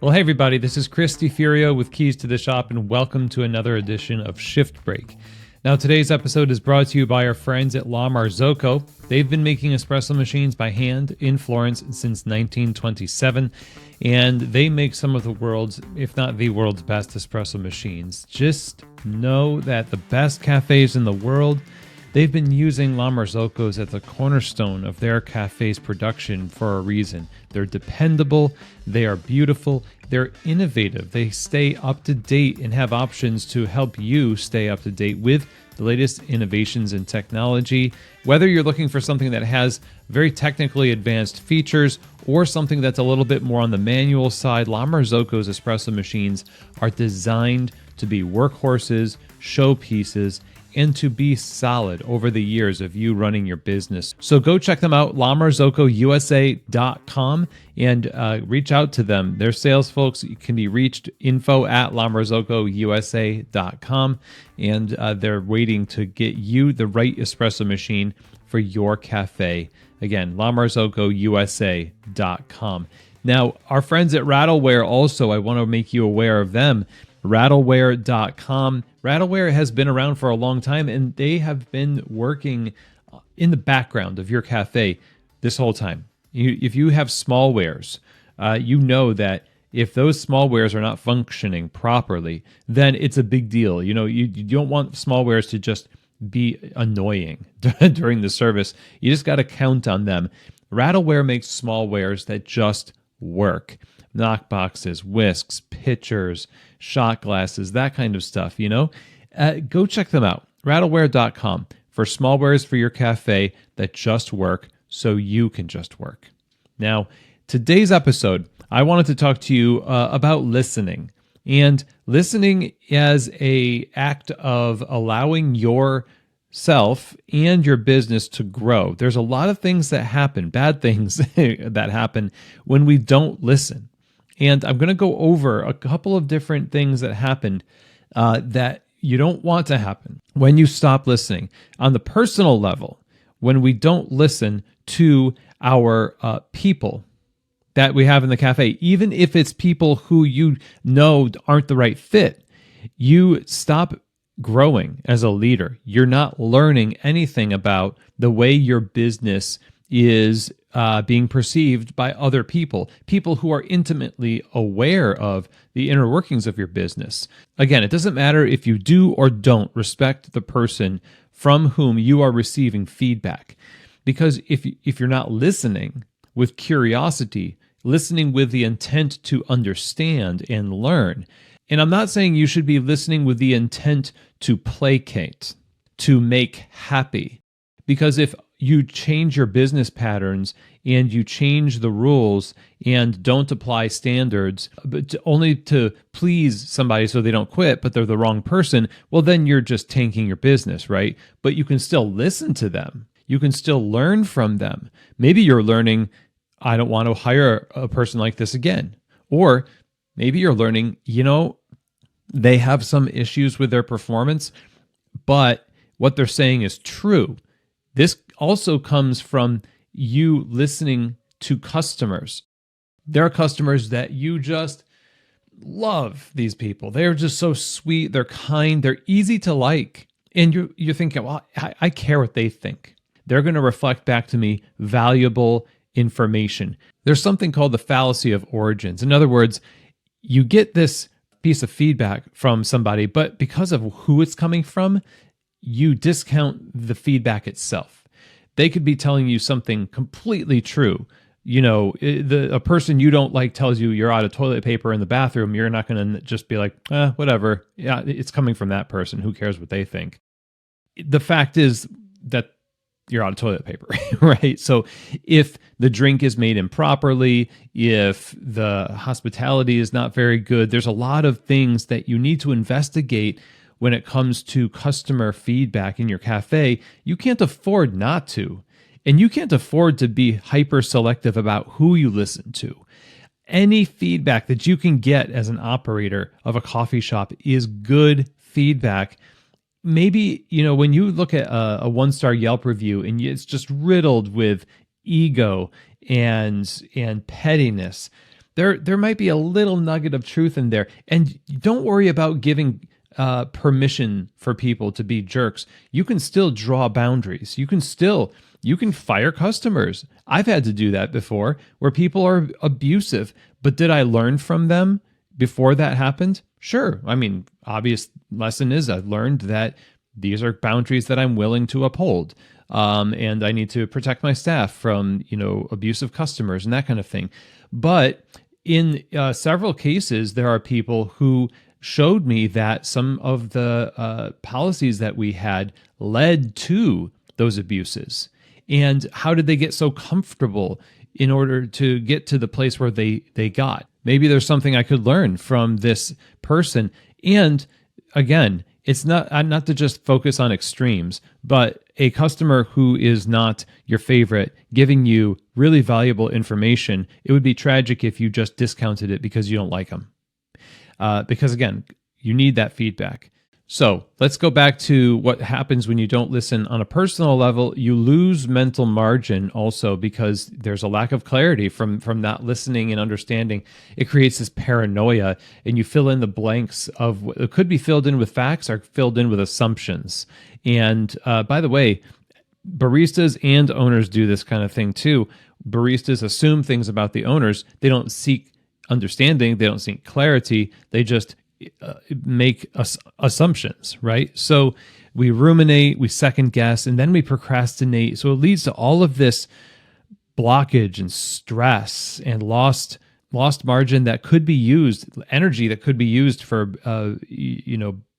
Well, hey everybody, this is Chris DeFurio with Keys to the Shop, and welcome to another edition of Shift Break. Now, today's episode is brought to you by our friends at La Marzocco. They've been making espresso machines by hand in Florence since 1927, and they make some of the world's, if not the world's best espresso machines. Just know that the best cafes in the world, they've been using La Marzocco's as the cornerstone of their cafe's production for a reason. They're dependable, they are beautiful, they're innovative, they stay up to date and have options to help you stay up to date with the latest innovations in technology. Whether you're looking for something that has very technically advanced features or something that's a little bit more on the manual side, La Marzocco's espresso machines are designed to be workhorses, showpieces, and to be solid over the years of you running your business. So go check them out, lamarzocousa.com, and reach out to them. Their sales folks can be reached info@lamarzocousa.com, and they're waiting to get you the right espresso machine for your cafe. Again, lamarzocousa.com. Now, our friends at Rattleware also, I want to make you aware of them. Rattleware.com. Rattleware has been around for a long time, and they have been working in the background of your cafe this whole time. If you have smallwares, you know that if those smallwares are not functioning properly, then it's a big deal. You know, you don't want smallwares to just be annoying during the service. You just got to count on them. Rattleware makes smallwares that just work. Knock boxes, whisks, pitchers, shot glasses, that kind of stuff, you know? Go check them out, rattleware.com, for smallwares for your cafe that just work so you can just work. Now, today's episode, I wanted to talk to you about listening, and listening as an act of allowing yourself and your business to grow. There's a lot of things that happen, bad things that happen when we don't listen. And I'm going to go over a couple of different things that happened that you don't want to happen when you stop listening. On the personal level, when we don't listen to our people that we have in the cafe, even if it's people who you know aren't the right fit, you stop growing as a leader. You're not learning anything about the way your business is being perceived by other people who are intimately aware of the inner workings of your business. Again, it doesn't matter if you do or don't respect the person from whom you are receiving feedback, because if you're not listening with curiosity, listening with the intent to understand and learn, and I'm not saying you should be listening with the intent to placate, to make happy, because if you change your business patterns and you change the rules and don't apply standards, but only to please somebody so they don't quit, but they're the wrong person, well, then you're just tanking your business, right? But you can still listen to them. You can still learn from them. Maybe you're learning, I don't want to hire a person like this again. Or maybe you're learning, they have some issues with their performance, but what they're saying is true. This also comes from you listening to customers. There are customers that you just love, these people. They're just so sweet, they're kind, they're easy to like. And you're thinking, well, I care what they think. They're going to reflect back to me valuable information. There's something called the fallacy of origins. In other words, you get this piece of feedback from somebody, but because of who it's coming from, you discount the feedback itself. They could be telling you something completely true. A person you don't like tells you you're out of toilet paper in the bathroom. You're not going to just be like, whatever. Yeah, it's coming from that person. Who cares what they think? The fact is that you're out of toilet paper, right? So if the drink is made improperly, if the hospitality is not very good, there's a lot of things that you need to investigate when it comes to customer feedback in your cafe. You can't afford not to. And you can't afford to be hyper selective about who you listen to. Any feedback that you can get as an operator of a coffee shop is good feedback. Maybe, when you look at a one-star Yelp review and it's just riddled with ego and pettiness, there might be a little nugget of truth in there. And don't worry about giving permission for people to be jerks. You can still draw boundaries. You can fire customers. I've had to do that before where people are abusive, but did I learn from them before that happened? Sure. I mean, obvious lesson is I've learned that these are boundaries that I'm willing to uphold. And I need to protect my staff from, abusive customers and that kind of thing. But in several cases, there are people who showed me that some of the policies that we had led to those abuses. And how did they get so comfortable in order to get to the place where they got? Maybe there's something I could learn from this person. And again, it's not to just focus on extremes, but a customer who is not your favorite giving you really valuable information, it would be tragic if you just discounted it because you don't like them. Because again, you need that feedback. So let's go back to what happens when you don't listen on a personal level. You lose mental margin also because there's a lack of clarity from not listening and understanding. It creates this paranoia, and you fill in the blanks of what it could be filled in with facts or filled in with assumptions. And by the way, baristas and owners do this kind of thing too. Baristas assume things about the owners. They don't seek understanding. They don't seek clarity. They just make assumptions, right? So we ruminate, we second guess, and then we procrastinate. So it leads to all of this blockage and stress and lost margin that could be used, energy that could be used for,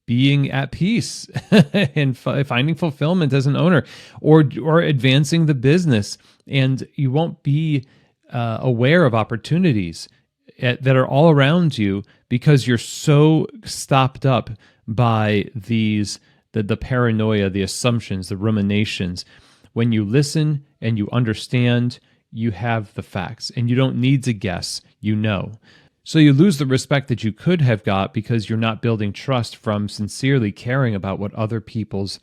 being at peace and finding fulfillment as an owner, or advancing the business. And you won't be aware of opportunities that are all around you because you're so stopped up by the paranoia, the assumptions, the ruminations. When you listen and you understand, you have the facts and you don't need to guess, So you lose the respect that you could have got because you're not building trust from sincerely caring about what other people's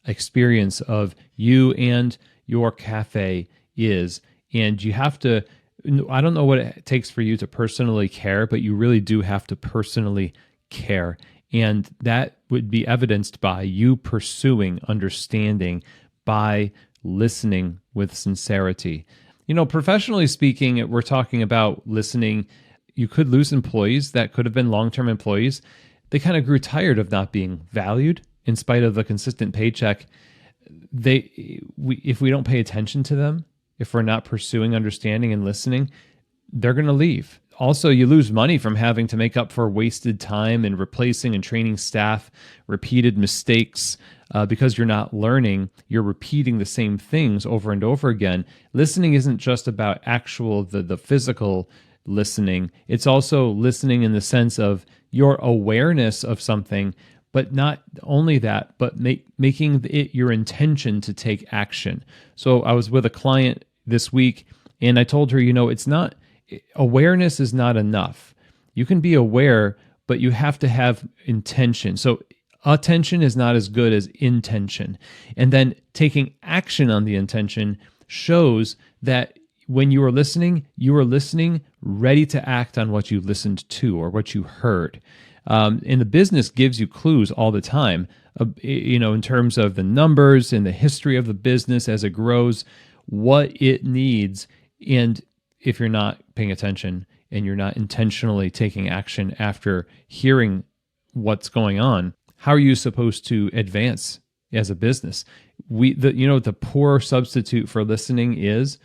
experience of you and your cafe is. And you have to, I don't know what it takes for you to personally care, but you really do have to personally care. And that would be evidenced by you pursuing understanding, by listening with sincerity. Professionally speaking, we're talking about listening. You could lose employees that could have been long-term employees. They kind of grew tired of not being valued in spite of the consistent paycheck. If we don't pay attention to them, if we're not pursuing understanding and listening, they're going to leave. Also, you lose money from having to make up for wasted time and replacing and training staff, repeated mistakes, because you're not learning. You're repeating the same things over and over again. Listening isn't just about the physical listening. It's also listening in the sense of your awareness of something, but not only that, but making it your intention to take action. So I was with a client this week, and I told her, awareness is not enough. You can be aware, but you have to have intention. So attention is not as good as intention. And then taking action on the intention shows that when you are listening ready to act on what you listened to or what you heard. And the business gives you clues all the time, in terms of the numbers and the history of the business as it grows, what it needs. And if you're not paying attention and you're not intentionally taking action after hearing what's going on, how are you supposed to advance as a business? The poor substitute for listening is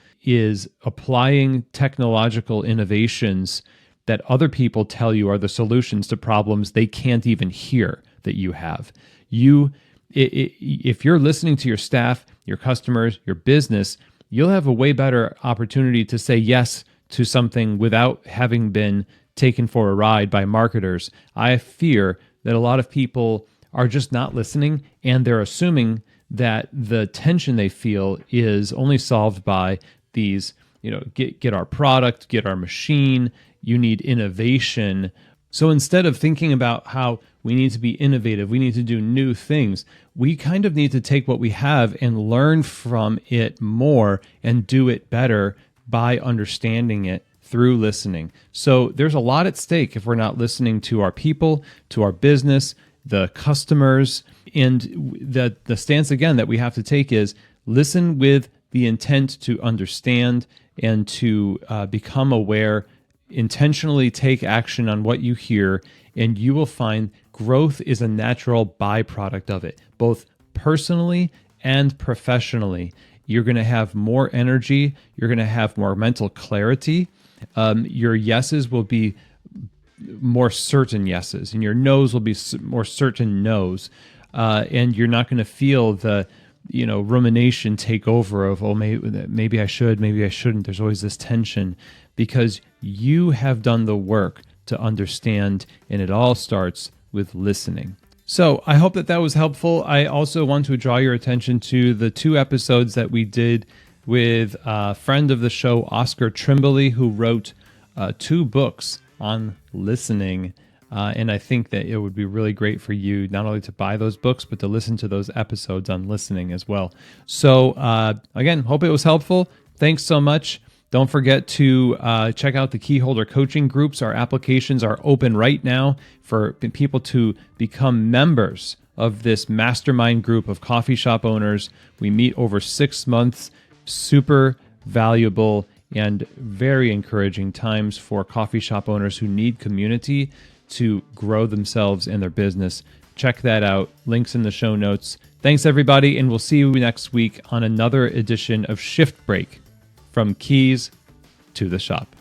applying technological innovations that other people tell you are the solutions to problems they can't even hear that you have. If you're listening to your staff, your customers, your business, you'll have a way better opportunity to say yes to something without having been taken for a ride by marketers. I fear that a lot of people are just not listening, and they're assuming that the tension they feel is only solved by these, get our product, get our machine. You need innovation. So instead of thinking about how we need to be innovative, we need to do new things, we kind of need to take what we have and learn from it more and do it better by understanding it through listening. So there's a lot at stake if we're not listening to our people, to our business, the customers. And the stance, again, that we have to take is listen with the intent to understand and to become aware, intentionally take action on what you hear, and you will find growth is a natural byproduct of it, both personally and professionally. You're going to have more energy. You're going to have more mental clarity. Your yeses will be more certain yeses, and your no's will be more certain no's. And you're not going to feel the rumination take over of, oh, maybe I should, maybe I shouldn't. There's always this tension because you have done the work to understand, and it all starts with listening. So I hope that was helpful. I also want to draw your attention to the 2 episodes that we did with a friend of the show, Oscar Trimbley, who wrote 2 books on listening. And I think that it would be really great for you not only to buy those books, but to listen to those episodes on listening as well. So again, hope it was helpful. Thanks so much. Don't forget to check out the Keyholder coaching groups. Our applications are open right now for people to become members of this mastermind group of coffee shop owners. We meet over 6 months. Super valuable and very encouraging times for coffee shop owners who need community to grow themselves and their business. Check that out. Links in the show notes. Thanks, everybody, and we'll see you next week on another edition of Shift Break, from keys to the shop.